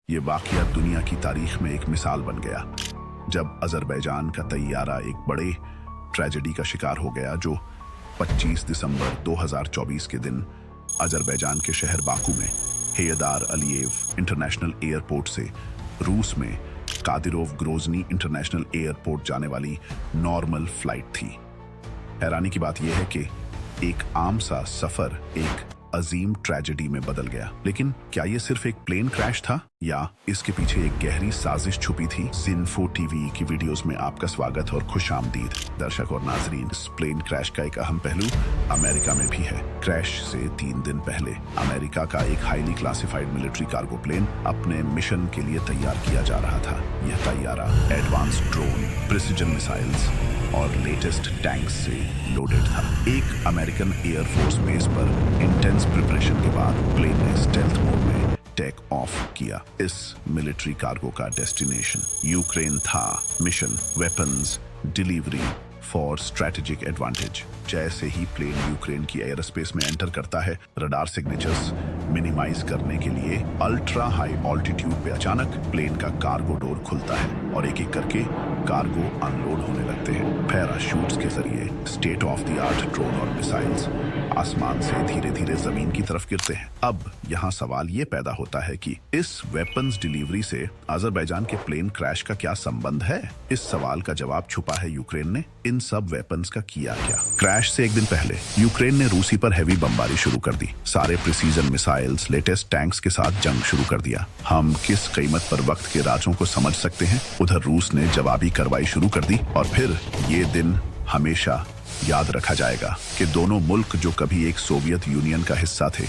ये वाकया दुनिया की तारीख में एक मिसाल बन गया जब अजरबैजान का तैयारा एक बड़े ट्रेजेडी का शिकार हो गया, जो 25 दिसंबर 2024 के दिन अजरबैजान के शहर बाकू में हेयदार अलीयेव इंटरनेशनल एयरपोर्ट से रूस में कादिरोव ग्रोजनी इंटरनेशनल एयरपोर्ट जाने वाली नॉर्मल फ्लाइट थी। हैरानी की बात यह है कि एक आम सा सफर एक अजीम ट्रेजेडी में बदल गया। लेकिन क्या यह सिर्फ एक प्लेन क्रैश था या इसके पीछे एक गहरी साजिश छुपी थी? ज़िन्फो टीवी की वीडियोस में आपका स्वागत और खुशामदीद दर्शक और नाजरीन। इस प्लेन क्रैश का एक अहम पहलू अमेरिका में भी है। क्रैश से 3 दिन पहले अमेरिका का एक highly classified military cargo plane अपने मिशन के लिए तैयार किया जा रहा था। यह तैयारा एडवांस ड्रोन, प्रिसिजन मिसाइल्स और लेटेस्ट टैंक्स से लोडेड था। एक अमेरिकन एयरफोर्स बेस पर इंटेंस प्रिपरेशन के बाद प्लेन ने स्टेल्थ मोड में टेक ऑफ किया। इस मिलिट्री कार्गो का डेस्टिनेशन यूक्रेन था। Mission weapons delivery for strategic advantage. जैसे ही प्लेन यूक्रेन की एयर स्पेस में एंटर करता है, रडार सिग्नेचर्स मिनिमाइज करने के लिए अल्ट्रा हाई ऑल्टीट्यूड पे अचानक प्लेन का कार्गो डोर खुलता है और एक एक करके कार्गो अनलोड होने लगते हैं। पैराशूट्स के जरिए state of the art drone और मिसाइल्स आसमान से धीरे धीरे जमीन की तरफ गिरते हैं। अब यहाँ सवाल ये पैदा होता है कि इस वेपन्स डिलीवरी से अजरबैजान के प्लेन क्रैश का क्या संबंध है? इस सवाल का जवाब छुपा है यूक्रेन ने इन सब वेपन्स का किया क्या। क्रैश से एक दिन पहले यूक्रेन ने रूसी पर हैवी बमबारी शुरू कर दी। सारे प्रिसीजन मिसाइल्स, लेटेस्ट टैंक्स के साथ जंग शुरू कर दिया। हम किस कीमत पर वक्त के राजों को समझ सकते हैं। उधर रूस ने जवाबी कार्रवाई शुरू कर दी और फिर ये दिन हमेशा याद रखा जाएगा कि दोनों मुल्क जो कभी एक सोवियत यूनियन का हिस्सा थे,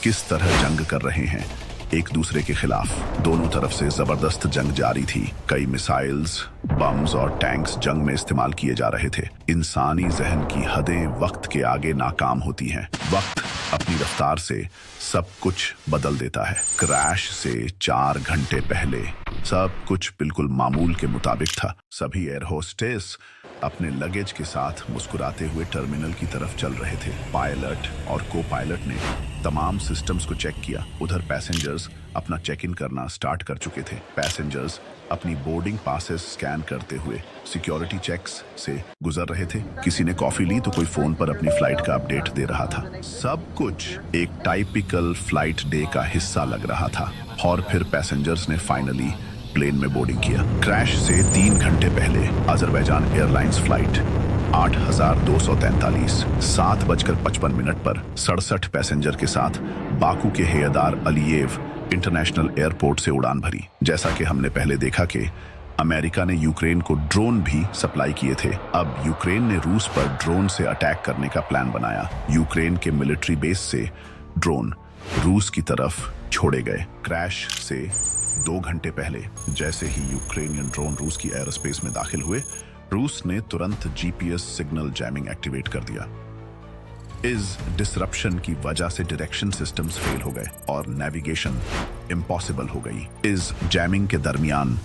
किस तरह जंग कर रहे हैं एक दूसरे के खिलाफ। दोनों तरफ से जबरदस्त जंग जारी थी। कई मिसाइल्स, बम्स और टैंक्स जंग में इस्तेमाल किए जा रहे थे। इंसानी जहन की हदें वक्त के आगे नाकाम होती हैं। वक्त अपनी रफ्तार से सब कुछ बदल देता है। क्रैश से 4 घंटे पहले सब कुछ बिल्कुल मामूल के मुताबिक था। सभी एयर होस्टेस अपने लगेज के साथ मुस्कुराते हुए टर्मिनल की तरफ चल रहे थे। पायलट और को पायलट ने तमाम सिस्टम्स को चेक किया। उधर पैसेंजर्स अपना चेक इन करना स्टार्ट कर चुके थे। पैसेंजर्स अपनी बोर्डिंग पासेस स्कैन करते हुए सिक्योरिटी चेक्स से गुजर रहे थे। किसी ने कॉफी ली तो कोई फोन पर अपनी फ्लाइट का अपडेट दे रहा था। सब कुछ एक टाइपिकल फ्लाइट डे का हिस्सा लग रहा था। और फिर पैसेंजर्स ने फाइनली प्लेन में बोर्डिंग किया। क्रैश से 3 घंटे पहले अजरबैजान एयरलाइंस फ्लाइट 8243 7:55 पर 67 पैसेंजर के साथ बाकू के हेयदार अलीयेव इंटरनेशनल एयरपोर्ट से उड़ान भरी। जैसा कि हमने पहले देखा कि अमेरिका ने यूक्रेन को ड्रोन भी सप्लाई किए थे, अब यूक्रेन ने रूस पर ड्रोन से अटैक करने का प्लान बनाया। यूक्रेन के मिलिट्री बेस से ड्रोन रूस की तरफ छोड़े गए। क्रैश से 2 घंटे पहले जैसे ही यूक्रेनियन ड्रोन रूस की एयर स्पेस में दाखिल हुए, रूस ने तुरंत जीपीएस सिग्नल जैमिंग एक्टिवेट कर दिया। इस डिसरप्शन की वजह से डायरेक्शन सिस्टम्स फेल हो गए और नेविगेशन इम्पॉसिबल हो गई। इस जैमिंग के दरमियान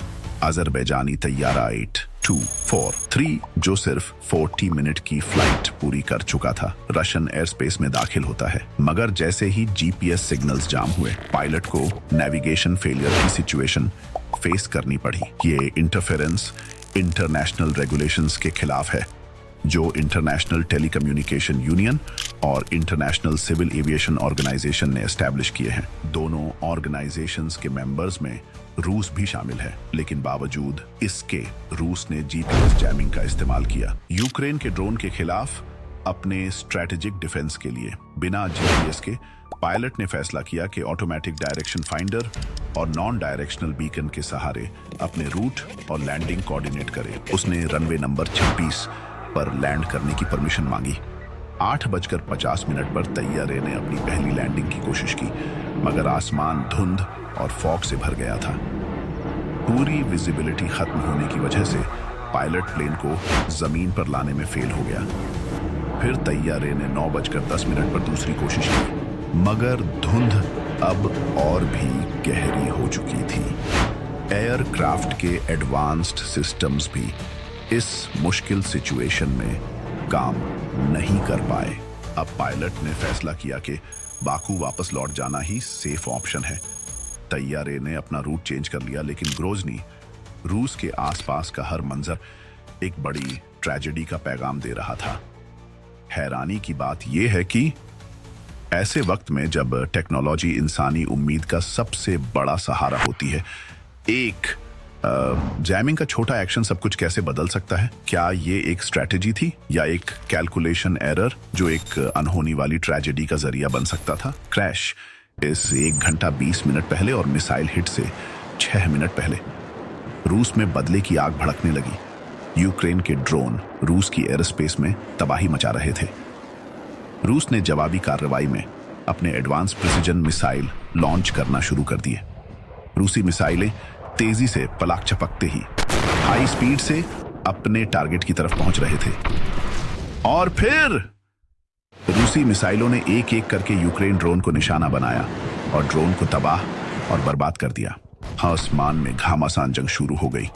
अजरबैजानी तैयारा 8243 जो सिर्फ 40 मिनट की फ्लाइट पूरी कर चुका था, रशियन एयर स्पेस में दाखिल होता है। मगर जैसे ही जीपीएस सिग्नल्स जाम हुए, पायलट को नेविगेशन फेलियर की सिचुएशन फेस करनी पड़ी। ये इंटरफेरेंस इंटरनेशनल रेगुलेशंस के खिलाफ है, जो इंटरनेशनल टेलीकम्युनिकेशन यूनियन और इंटरनेशनल सिविल एविएशन ऑर्गेनाइजेशन ने एस्टैब्लिश किए हैं। दोनों ऑर्गेनाइजेशंस के मेंबर्स में रूस भी शामिल है, लेकिन बावजूद इसके रूस ने जीपीएस जैमिंग का इस्तेमाल किया यूक्रेन के ड्रोन के खिलाफ अपने स्ट्रेटेजिक डिफेंस के लिए। बिना जीपीएस के पायलट ने फैसला किया कि ऑटोमेटिक डायरेक्शन फाइंडर और नॉन डायरेक्शनल बीकन के सहारे अपने रूट और लैंडिंग कोऑर्डिनेट करे। उसने रनवे नंबर 26 पर लैंड करने की परमिशन मांगी। 8:50 पर तैयारे ने अपनी पहली लैंडिंग की कोशिश की, मगर आसमान धुंध और फॉग से भर गया था। पूरी विजिबिलिटी खत्म होने की वजह से पायलट प्लेन को जमीन पर लाने में फेल हो गया। फिर तैयारे ने 9:10 पर दूसरी कोशिश की, मगर धुंध अब और भी गहरी हो चुकी थी। एयरक्राफ्ट के एडवांस्ड सिस्टम्स भी इस मुश्किल सिचुएशन में काम नहीं कर पाए। अब पायलट ने फैसला किया कि बाकू वापस लौट जाना ही सेफ ऑप्शन है। तैयारे ने अपना रूट चेंज कर लिया, लेकिन ग्रोजनी, रूस के आसपास का हर मंजर एक बड़ी ट्रेजेडी का पैगाम दे रहा था। हैरानी की बात यह है कि ऐसे वक्त में जब टेक्नोलॉजी इंसानी उम्मीद का सबसे बड़ा सहारा होती है, एक जैमिंग का छोटा एक्शन सब कुछ कैसे बदल सकता है। क्या ये एक स्ट्रैटेजी थी या एक कैलकुलेशन एरर जो एक अनहोनी वाली ट्रेजेडी का जरिया बन सकता था। क्रैश इस 1 घंटा 20 मिनट पहले और मिसाइल हिट से 6 मिनट पहले रूस में बदले की आग भड़कने लगी। यूक्रेन के ड्रोन रूस की एयरस्पेस में तबाही मचा रहे थे। रूस ने जवाबी कार्रवाई में अपने एडवांस प्रिसिजन मिसाइल लॉन्च करना शुरू कर दिए। रूसी मिसाइलें तेजी से पलाक चपकते ही हाई स्पीड से अपने टारगेट की तरफ पहुंच रहे थे और फिर रूसी मिसाइलों ने एक एक करके यूक्रेन ड्रोन को निशाना बनाया और ड्रोन को तबाह और बर्बाद कर दिया। आसमान में घमासान जंग शुरू हो गई।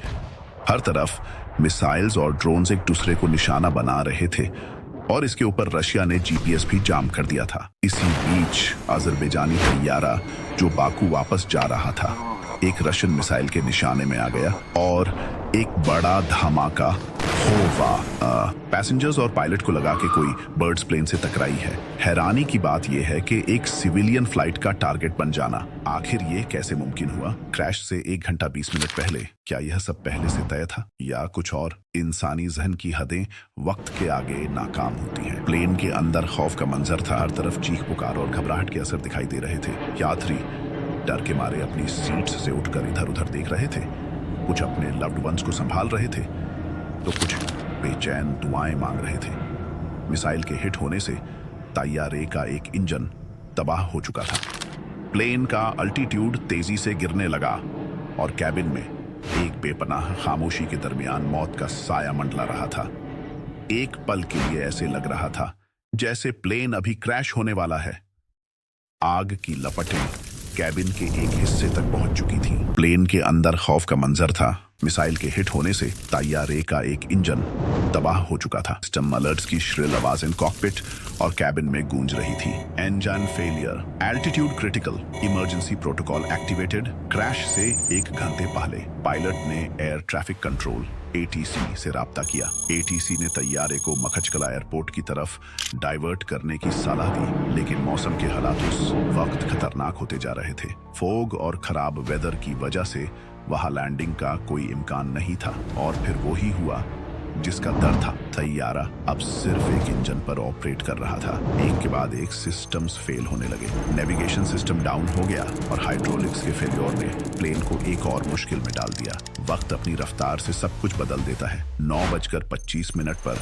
हर तरफ मिसाइल्स और ड्रोन्स एक दूसरे को निशाना बना रहे थे और इसके ऊपर रशिया ने जीपीएस भी जाम कर दिया था। इसी बीच अजरबैजानी तैयारा जो बाकू वापस जा रहा था एक रशियन मिसाइल के निशाने में आ गया और एक बड़ा धमाका होगा। पैसेंजर्स और पायलट को लगा के कोई बर्ड्स प्लेन से टकराई है। हैरानी की बात यह है कि एक सिविलियन फ्लाइट का टारगेट बन जाना, आखिर ये कैसे मुमकिन हुआ। क्रैश से 1 घंटा 20 मिनट पहले क्या यह सब पहले से तय था या कुछ और। इंसानी जहन की हदें वक्त के आगे नाकाम होती हैं। प्लेन के अंदर खौफ का मंजर था। हर तरफ चीख पुकार और घबराहट के असर दिखाई दे रहे थे। यात्री डर के मारे अपनी सीट्स से उठकर इधर उधर देख रहे थे। कुछ अपने लव्ड वंस को संभाल रहे थे तो कुछ बेचैन दुआएं मांग रहे थे। मिसाइल के हिट होने से तैयारे का एक इंजन तबाह हो चुका था। प्लेन का अल्टीट्यूड तेजी से गिरने लगा और कैबिन में एक बेपनाह खामोशी के दरमियान मौत का साया मंडला रहा था। एक पल के लिए ऐसे लग रहा था जैसे प्लेन अभी क्रैश होने वाला है। आग की लपटें कैबिन के एक हिस्से तक पहुंच चुकी थी। प्लेन के अंदर खौफ का मंजर था। मिसाइल के हिट होने से तैयारे का एक इंजन तबाह हो चुका था। सिस्टम अलर्ट्स की श्रिल आवाजें कॉकपिट और कैबिन में गूंज रही थी। Engine failure, altitude critical, emergency protocol activated. Crash से 1 घंटे पहले पायलट ने एयर ट्रैफिक कंट्रोल एटीसी से राब्ता किया। एटीसी ने तैयारे को मखचकला एयरपोर्ट की तरफ डाइवर्ट करने की सलाह दी, लेकिन मौसम के हालात उस वक्त खतरनाक होते जा रहे थे। फोग और खराब वेदर की वजह से वहां लैंडिंग का कोई इम्कान नहीं था और फिर वो ही हुआ जिसका डर था। तैयारा अब सिर्फ एक इंजन पर ऑपरेट कर रहा था। एक के बाद एक सिस्टम्स फेल होने लगे। नेविगेशन सिस्टम डाउन हो गया और हाइड्रोलिक्स के फेल्योर ने प्लेन को एक और मुश्किल में डाल दिया। वक्त अपनी रफ्तार से सब कुछ बदल देता है। 9:25 पर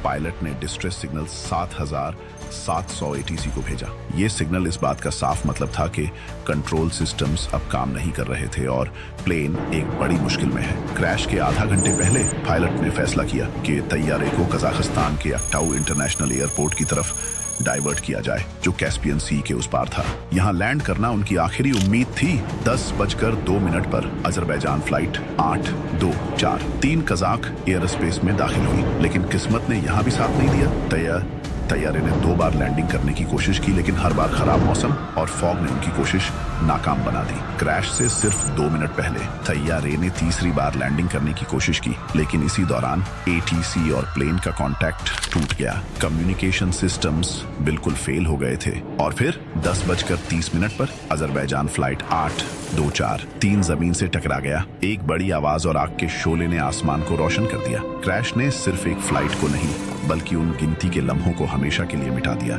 पायलट ने डिस्ट्रेस सिग्नल 7700 एटीसी को भेजा। ये सिग्नल इस बात का साफ मतलब था कि कंट्रोल सिस्टम्स अब काम नहीं कर रहे थे और प्लेन एक बड़ी मुश्किल में है। क्रैश के आधा घंटे पहले पायलट ने फैसला किया कि तैयारे को कजाकिस्तान के अक्टाऊ इंटरनेशनल एयरपोर्ट की तरफ डाइवर्ट किया जाए, जो कैस्पियन सी के उस पार था। यहाँ लैंड करना उनकी आखिरी उम्मीद थी। 10:02 पर Azerbaijan flight 824 3 Kazakh air space में दाखिल हुई, लेकिन किस्मत ने यहाँ भी साथ नहीं दिया। तैयारे ने 2 बार लैंडिंग करने की कोशिश की, लेकिन हर बार खराब मौसम और फॉग ने उनकी कोशिश नाकाम बना दी। क्रैश से सिर्फ 2 मिनट पहले तैयारे ने तीसरी बार लैंडिंग करने की कोशिश की, लेकिन इसी दौरान एटीसी और प्लेन का कांटेक्ट टूट गया। कम्युनिकेशन सिस्टम्स बिल्कुल फेल हो गए थे और फिर 10:30 पर अजरबैजान फ्लाइट 824 3 जमीन से टकरा गया। एक बड़ी आवाज और आग के शोले ने आसमान को रोशन कर दिया। क्रैश ने सिर्फ एक फ्लाइट को नहीं बल्कि उन गिनती के लम्हों को हमेशा के लिए मिटा दिया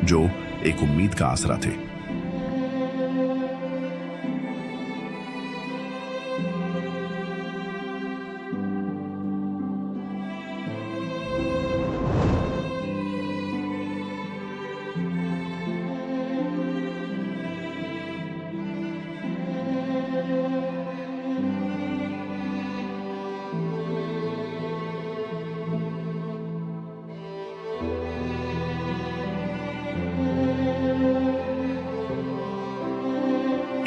जो एक उम्मीद का आसरा थे।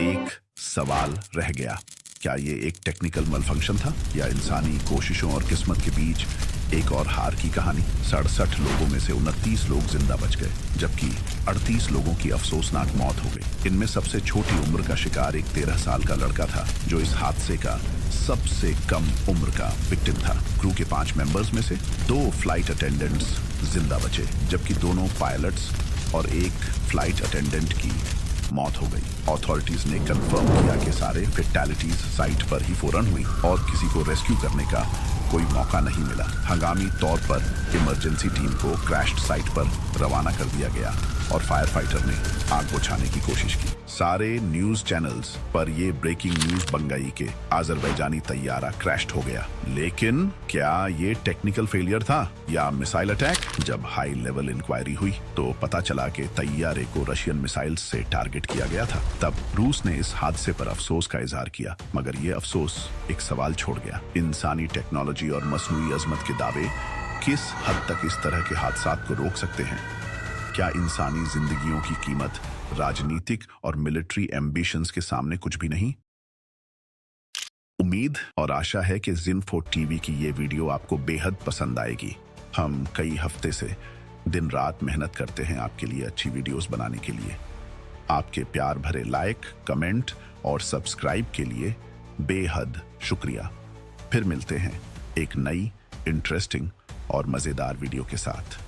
एक सवाल रह गया, क्या ये एक टेक्निकल मलफंक्शन था या इंसानी कोशिशों और किस्मत के बीच एक और हार की कहानी। 67 लोगों में से 29 लोग जिंदा बच गए, जबकि 38 लोगों की अफसोसनाक मौत हो गई। इनमें सबसे छोटी उम्र का शिकार एक 13 साल का लड़का था, जो इस हादसे का सबसे कम उम्र का विक्टिम था। क्रू के 5 मेंबर्स में से 2 फ्लाइट अटेंडेंट्स जिंदा बचे, जबकि दोनों पायलट्स और एक फ्लाइट अटेंडेंट की मौत हो गई। अथॉरिटीज ने कंफर्म किया कि सारे फैटेलिटीज साइट पर ही फौरन हुई और किसी को रेस्क्यू करने का कोई मौका नहीं मिला। हंगामी तौर पर इमरजेंसी टीम को क्रैश्ड साइट पर रवाना कर दिया गया और फायर फाइटर ने आग बुझाने की कोशिश की। सारे न्यूज चैनल्स पर यह ब्रेकिंग न्यूज बन गई कि अजरबैजानी तैयारा क्रैश्ड हो गया। लेकिन क्या ये टेक्निकल फेलियर था या मिसाइल अटैक? जब हाई लेवल इंक्वायरी हुई तो पता चला कि तैयारे को रशियन मिसाइल्स से टारगेट किया गया था। तब रूस ने इस हादसे पर अफसोस का इजहार किया, मगर ये अफसोस एक सवाल छोड़ गया। इंसानी टेक्नोलॉजी और मसनूई अजमत के दावे किस हद तक इस तरह के हादसात को रोक सकते हैं? क्या इंसानी जिंदगियों की कीमत राजनीतिक और मिलिट्री एम्बिशंस के सामने कुछ भी नहीं? उम्मीद और आशा है कि ज़िन्फो टीवी की ये वीडियो आपको बेहद पसंद आएगी। हम कई हफ्ते से दिन रात मेहनत करते हैं आपके लिए अच्छी वीडियोस बनाने के लिए। आपके प्यार भरे लाइक, कमेंट और सब्सक्राइब के लिए बेहद शुक्रिया। फिर मिलते हैं एक नई, इंटरेस्टिंग और मज़ेदार वीडियो के साथ।